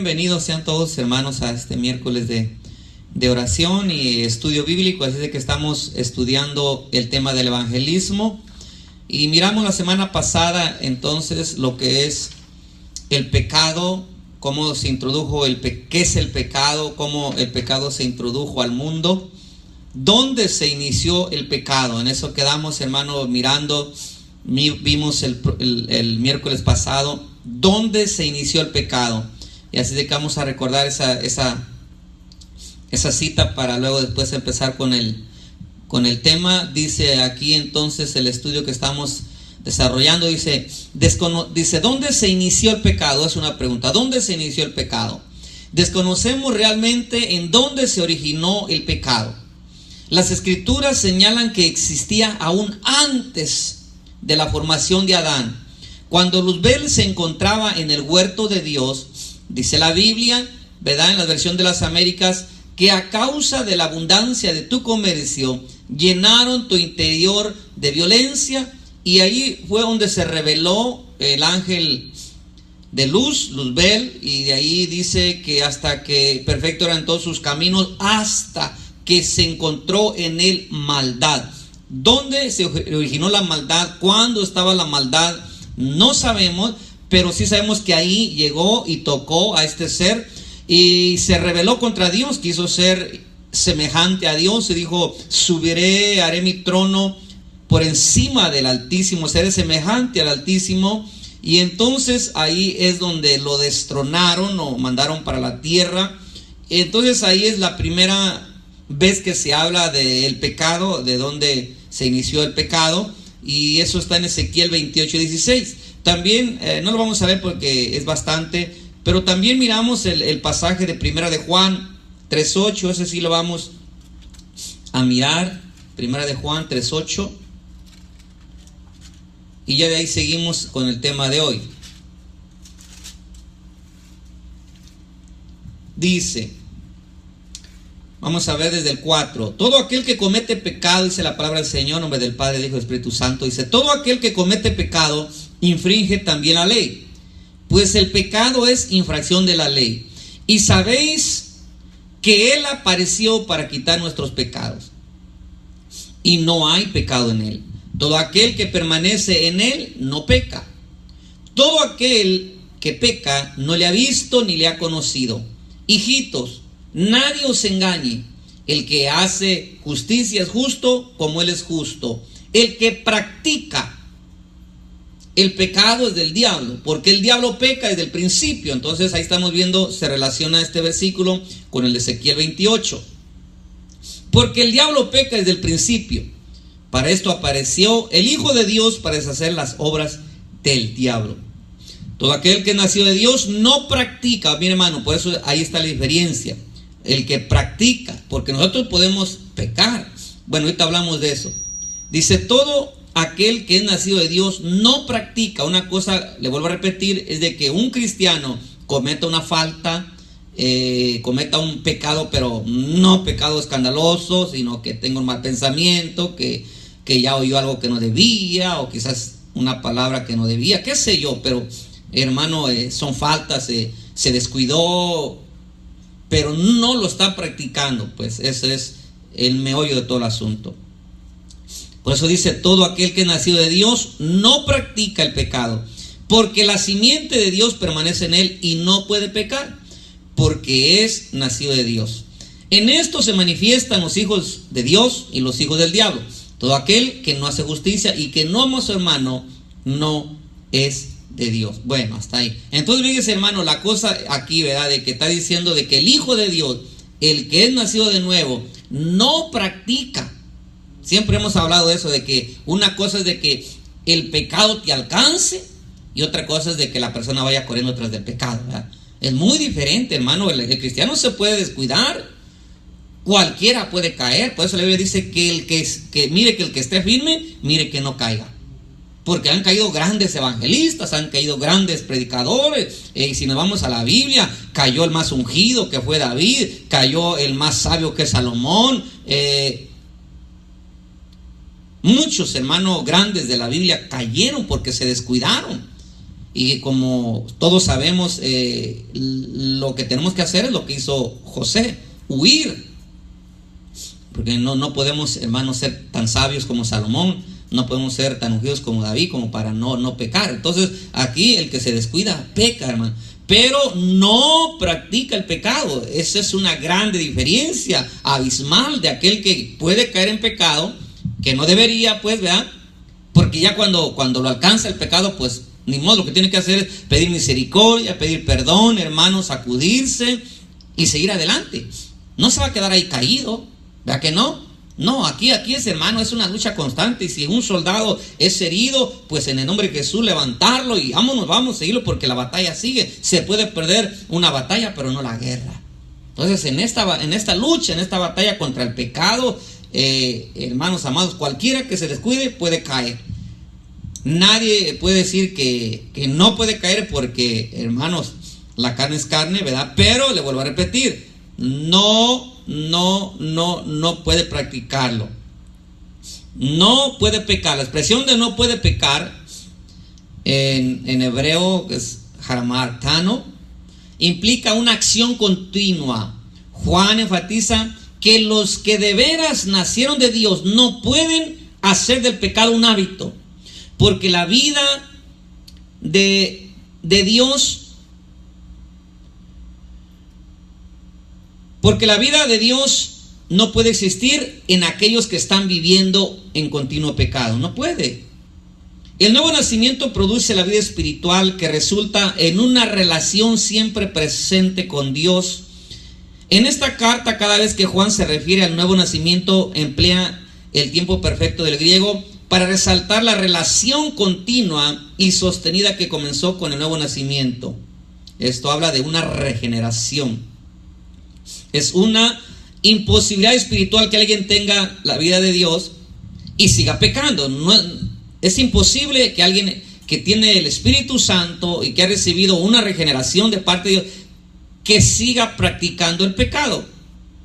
Bienvenidos sean todos, hermanos, a este miércoles de oración y estudio bíblico. Así de que estamos estudiando el tema del evangelismo y miramos la semana pasada entonces lo que es el pecado, cómo se introdujo qué es el pecado, cómo el pecado se introdujo al mundo, dónde se inició el pecado. En eso quedamos, hermano, mirando. Vimos el miércoles pasado dónde se inició el pecado. Y así de que vamos a recordar esa cita para luego después empezar con el tema. Dice aquí entonces el estudio que estamos desarrollando, dice, ¿dónde se inició el pecado? Es una pregunta. ¿Dónde se inició el pecado? Desconocemos realmente en dónde se originó el pecado. Las escrituras señalan que existía aún antes de la formación de Adán. Cuando Luzbel se encontraba en el huerto de Dios, dice la Biblia, ¿verdad? En la versión de las Américas, que a causa de la abundancia de tu comercio, llenaron tu interior de violencia, y ahí fue donde se reveló el ángel de luz, Luzbel, y de ahí dice que hasta que perfecto eran todos sus caminos, hasta que se encontró en él maldad. ¿Dónde se originó la maldad? ¿Cuándo estaba la maldad? No sabemos, pero sí sabemos que ahí llegó y tocó a este ser y se rebeló contra Dios, quiso ser semejante a Dios y dijo, subiré, haré mi trono por encima del Altísimo, seré semejante al Altísimo. Y entonces ahí es donde lo destronaron o mandaron para la tierra. Entonces ahí es la primera vez que se habla del pecado, de dónde se inició el pecado, y eso está en Ezequiel 28:16. También no lo vamos a ver porque es bastante, pero también miramos el pasaje de Primera de Juan 3:8, ese sí lo vamos a mirar, Primera de Juan 3:8, y ya de ahí seguimos con el tema de hoy. Dice, vamos a ver desde el 4. Todo aquel que comete pecado, dice la palabra del Señor, en nombre del Padre, del Hijo y del Espíritu Santo, dice, todo aquel que comete pecado infringe también la ley, pues el pecado es infracción de la ley. Y sabéis que Él apareció para quitar nuestros pecados, y no hay pecado en Él. Todo aquel que permanece en Él no peca. Todo aquel que peca no le ha visto ni le ha conocido. Hijitos, nadie os engañe. El que hace justicia es justo como Él es justo. El que practica el pecado es del diablo, porque el diablo peca desde el principio. Entonces ahí estamos viendo, se relaciona este versículo con el de Ezequiel 28. Porque el diablo peca desde el principio. Para esto apareció el Hijo de Dios, para deshacer las obras del diablo. Todo aquel que nació de Dios no practica, mi hermano, por eso ahí está la diferencia. El que practica, porque nosotros podemos pecar. Bueno, ahorita hablamos de eso. Dice, todo aquel que es nacido de Dios no practica. Una cosa, le vuelvo a repetir, es de que un cristiano cometa una falta, cometa un pecado, pero no pecado escandaloso, sino que tenga un mal pensamiento, que ya oyó algo que no debía, o quizás una palabra que no debía, qué sé yo, pero hermano, son faltas, se descuidó, pero no lo está practicando. Pues ese es el meollo de todo el asunto. Por eso dice, todo aquel que es nacido de Dios no practica el pecado, porque la simiente de Dios permanece en él y no puede pecar, porque es nacido de Dios. En esto se manifiestan los hijos de Dios y los hijos del diablo. Todo aquel que no hace justicia y que no ama a su hermano no es de Dios. Bueno, hasta ahí. Entonces, fíjese, hermano, la cosa aquí, ¿verdad? De que está diciendo de que el Hijo de Dios, el que es nacido de nuevo, no practica. Siempre hemos hablado de eso, de que una cosa es de que el pecado te alcance y otra cosa es de que la persona vaya corriendo tras del pecado, ¿verdad? Es muy diferente, hermano. El cristiano se puede descuidar, cualquiera puede caer. Por eso la Biblia dice que el que esté firme, mire que no caiga. Porque han caído grandes evangelistas, han caído grandes predicadores. Y si nos vamos a la Biblia, cayó el más ungido que fue David, cayó el más sabio que es Salomón. Muchos hermanos grandes de la Biblia cayeron porque se descuidaron. Y como todos sabemos, lo que tenemos que hacer es lo que hizo José, huir. Porque no podemos, hermanos, ser tan sabios como Salomón, no podemos ser tan ungidos como David como para no pecar. Entonces aquí el que se descuida peca, hermano, pero no practica el pecado. Esa es una grande diferencia abismal de aquel que puede caer en pecado, que no debería, pues, ¿verdad? Porque ya cuando lo alcanza el pecado, pues ni modo, lo que tiene que hacer es pedir misericordia, pedir perdón, hermanos, sacudirse y seguir adelante. No se va a quedar ahí caído, ¿verdad que no? No, aquí es, hermano, es una lucha constante. Y si un soldado es herido, pues en el nombre de Jesús levantarlo y vamos a seguirlo, porque la batalla sigue. Se puede perder una batalla, pero no la guerra. Entonces en esta lucha, en esta batalla contra el pecado, hermanos amados, cualquiera que se descuide puede caer. Nadie puede decir que no puede caer, porque, hermanos, la carne es carne, ¿verdad? Pero le vuelvo a repetir, no puede practicarlo. No puede pecar. La expresión de no puede pecar en hebreo, que es haramartano, implica una acción continua. Juan enfatiza que los que de veras nacieron de Dios no pueden hacer del pecado un hábito, porque la vida de Dios, no puede existir en aquellos que están viviendo en continuo pecado. No puede. El nuevo nacimiento produce la vida espiritual que resulta en una relación siempre presente con Dios. En esta carta, cada vez que Juan se refiere al nuevo nacimiento, emplea el tiempo perfecto del griego para resaltar la relación continua y sostenida que comenzó con el nuevo nacimiento. Esto habla de una regeneración. Es una imposibilidad espiritual que alguien tenga la vida de Dios y siga pecando. No, es imposible que alguien que tiene el Espíritu Santo y que ha recibido una regeneración de parte de Dios, que siga practicando el pecado.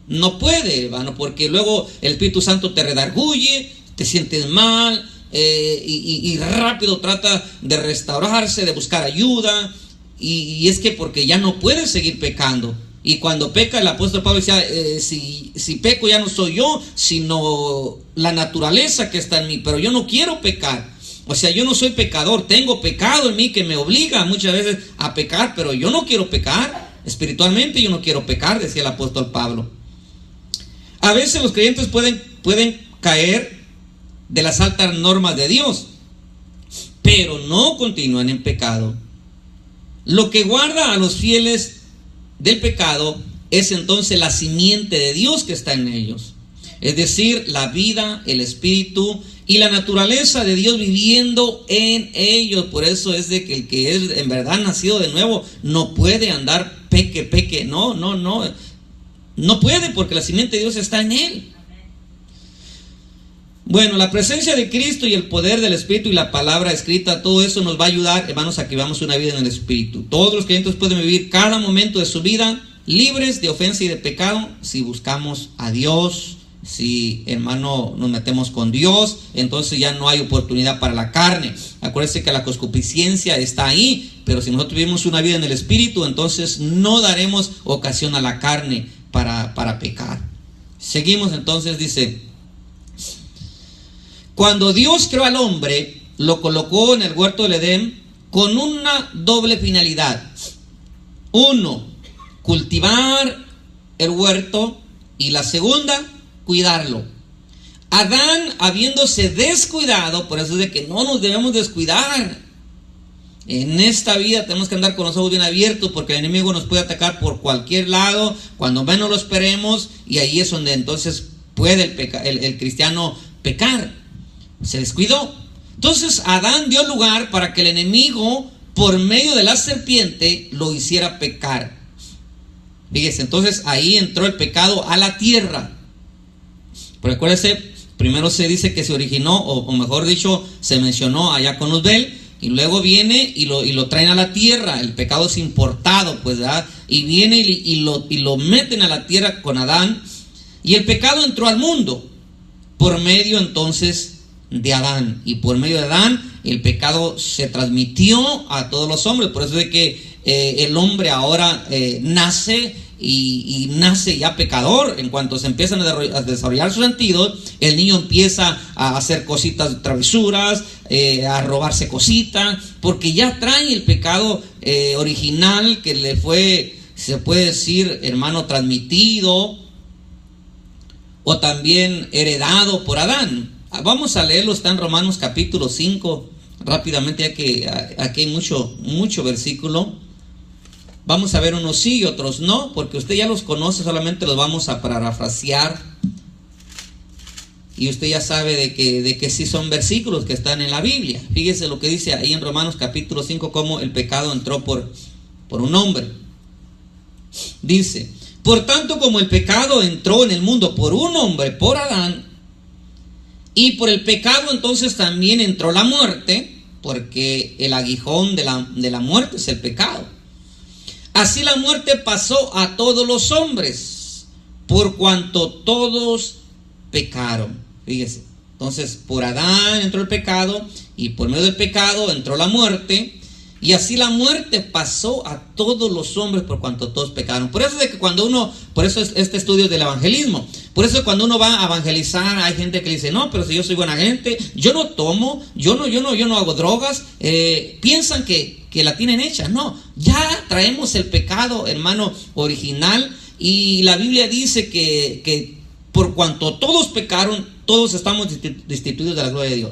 No puede, hermano, porque luego el Espíritu Santo te redarguye, te sientes mal, y rápido trata de restaurarse, de buscar ayuda, y es que porque ya no puede seguir pecando. Y cuando peca, el apóstol Pablo decía, si peco ya no soy yo, sino la naturaleza que está en mí, pero yo no quiero pecar. O sea, yo no soy pecador, tengo pecado en mí que me obliga muchas veces a pecar, pero yo no quiero pecar. Espiritualmente yo no quiero pecar, decía el apóstol Pablo. A veces los creyentes pueden caer de las altas normas de Dios, pero no continúan en pecado. Lo que guarda a los fieles del pecado es entonces la simiente de Dios que está en ellos, es decir, la vida, el espíritu y la naturaleza de Dios viviendo en ellos. Por eso es de que el que es en verdad nacido de nuevo no puede andar peque, no puede, porque la simiente de Dios está en él. Bueno, la presencia de Cristo y el poder del Espíritu y la palabra escrita, todo eso nos va a ayudar, hermanos, a que vivamos una vida en el Espíritu. Todos los creyentes pueden vivir cada momento de su vida libres de ofensa y de pecado si buscamos a Dios, si, hermano, nos metemos con Dios. Entonces ya no hay oportunidad para la carne. Acuérdense que la concupiscencia está ahí, pero si nosotros vivimos una vida en el Espíritu, entonces no daremos ocasión a la carne para pecar. Seguimos entonces, dice: cuando Dios creó al hombre, lo colocó en el huerto del Edén con una doble finalidad. Uno, cultivar el huerto, y la segunda, cuidarlo. Adán, habiéndose descuidado, por eso es de que no nos debemos descuidar. En esta vida tenemos que andar con los ojos bien abiertos, porque el enemigo nos puede atacar por cualquier lado, cuando menos lo esperemos, y ahí es donde entonces puede el cristiano pecar. Se descuidó. Entonces Adán dio lugar para que el enemigo, por medio de la serpiente, lo hiciera pecar. Fíjese, entonces ahí entró el pecado a la tierra. Pero acuérdense, primero se dice que se originó, o mejor dicho, se mencionó allá con Luzbel, y luego viene y lo traen a la tierra. El pecado es importado, pues, ¿verdad? Y viene y lo meten a la tierra con Adán, y el pecado entró al mundo por medio entonces de Adán, y por medio de Adán el pecado se transmitió a todos los hombres. Por eso es que el hombre ahora nace y nace ya pecador. En cuanto se empiezan a desarrollar sus sentidos, el niño empieza a hacer cositas, travesuras, a robarse cositas, porque ya trae el pecado original que le fue, se puede decir, hermano, transmitido o también heredado por Adán. Vamos a leerlo, está en Romanos capítulo 5, rápidamente, ya que aquí hay mucho versículo. Vamos a ver unos sí y otros no, porque usted ya los conoce, solamente los vamos a parafrasear. Y usted ya sabe de que sí son versículos que están en la Biblia. Fíjese lo que dice ahí en Romanos capítulo 5, cómo el pecado entró por un hombre. Dice: por tanto, como el pecado entró en el mundo por un hombre, por Adán, y por el pecado entonces también entró la muerte, porque el aguijón de la muerte es el pecado. Así la muerte pasó a todos los hombres, por cuanto todos pecaron. Fíjese, entonces por Adán entró el pecado, y por medio del pecado entró la muerte. Y así la muerte pasó a todos los hombres por cuanto todos pecaron. Por eso es de que por eso es este estudio del evangelismo. Por eso cuando uno va a evangelizar, hay gente que dice: no, pero si yo soy buena gente, yo no tomo, yo no hago drogas. Piensan que la tienen hecha. No, ya traemos el pecado, hermano, original. Y la Biblia dice que por cuanto todos pecaron, todos estamos destituidos de la gloria de Dios.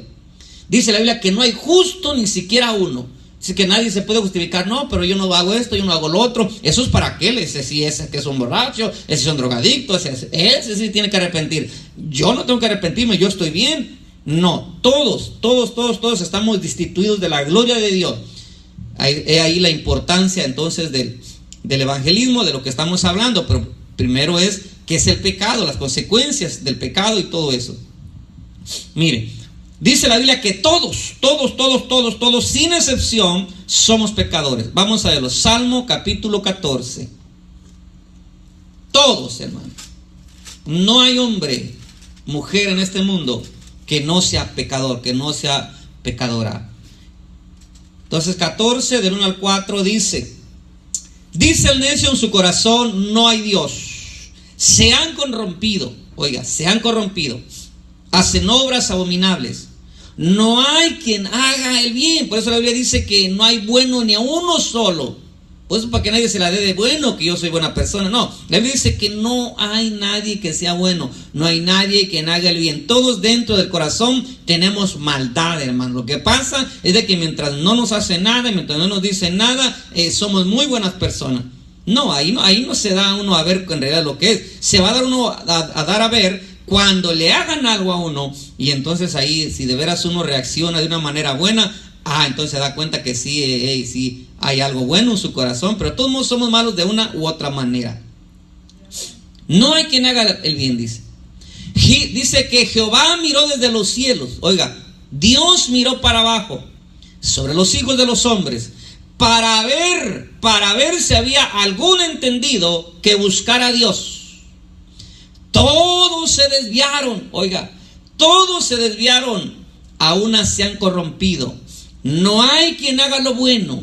Dice la Biblia que no hay justo ni siquiera uno. Así que nadie se puede justificar: no, pero yo no hago esto, yo no hago lo otro. Eso es para aquel, ese sí es que es un borracho, ese es un drogadicto, ese sí tiene que arrepentir. Yo no tengo que arrepentirme, yo estoy bien. No, todos estamos destituidos de la gloria de Dios. Ahí la importancia entonces del evangelismo, de lo que estamos hablando. Pero primero es qué es el pecado, las consecuencias del pecado y todo eso. Mire, dice la Biblia que todos, sin excepción, somos pecadores. Vamos a verlo. Salmo capítulo 14. Todos, hermano. No hay hombre, mujer en este mundo que no sea pecador, que no sea pecadora. Entonces 14 del 1 al 4 dice: dice el necio en su corazón: no hay Dios. Se han corrompido. Oiga, se han corrompido. Hacen obras abominables. No hay quien haga el bien. Por eso la Biblia dice que no hay bueno ni a uno solo. Pues para que nadie se la dé de bueno, que yo soy buena persona. No, la Biblia dice que no hay nadie que sea bueno. No hay nadie quien haga el bien. Todos dentro del corazón tenemos maldad, hermano. Lo que pasa es de que mientras no nos hace nada, mientras no nos dice nada, somos muy buenas personas. No, ahí no se da uno a ver en realidad lo que es. Se va a dar uno a dar a ver cuando le hagan algo a uno, y entonces ahí, si de veras uno reacciona de una manera buena, entonces se da cuenta que sí hay algo bueno en su corazón. Pero todos somos malos de una u otra manera. No hay quien haga el bien, dice. Dice que Jehová miró desde los cielos. Oiga, Dios miró para abajo, sobre los hijos de los hombres, para ver si había algún entendido que buscara a Dios. Todos se desviaron, oiga, todos se desviaron, a una se han corrompido. No hay quien haga lo bueno,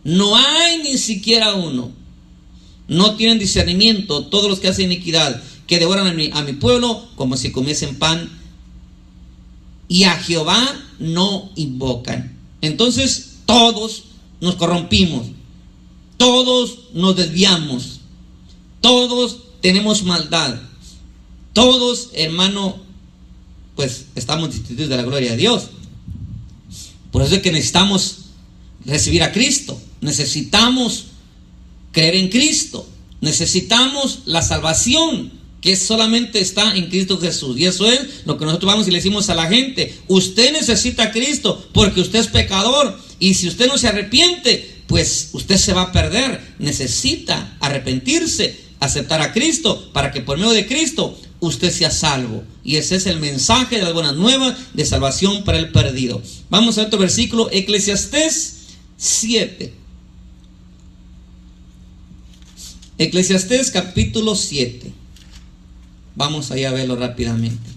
no hay ni siquiera uno. No tienen discernimiento todos los que hacen iniquidad, que devoran a mi pueblo como si comiesen pan, y a Jehová no invocan. Entonces todos nos corrompimos, todos nos desviamos, todos tenemos maldad. Todos, hermano, pues estamos destituidos de la gloria de Dios. Por eso es que necesitamos recibir a Cristo. Necesitamos creer en Cristo. Necesitamos la salvación que solamente está en Cristo Jesús. Y eso es lo que nosotros vamos y le decimos a la gente: usted necesita a Cristo porque usted es pecador. Y si usted no se arrepiente, pues usted se va a perder. Necesita arrepentirse, aceptar a Cristo, para que por medio de Cristo usted sea salvo. Y ese es el mensaje de las buenas nuevas de salvación para el perdido. Vamos a otro versículo, Eclesiastés 7. Eclesiastés capítulo 7. Vamos allá a verlo rápidamente,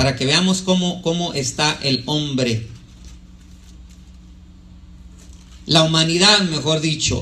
para que veamos cómo está el hombre. La humanidad, mejor dicho.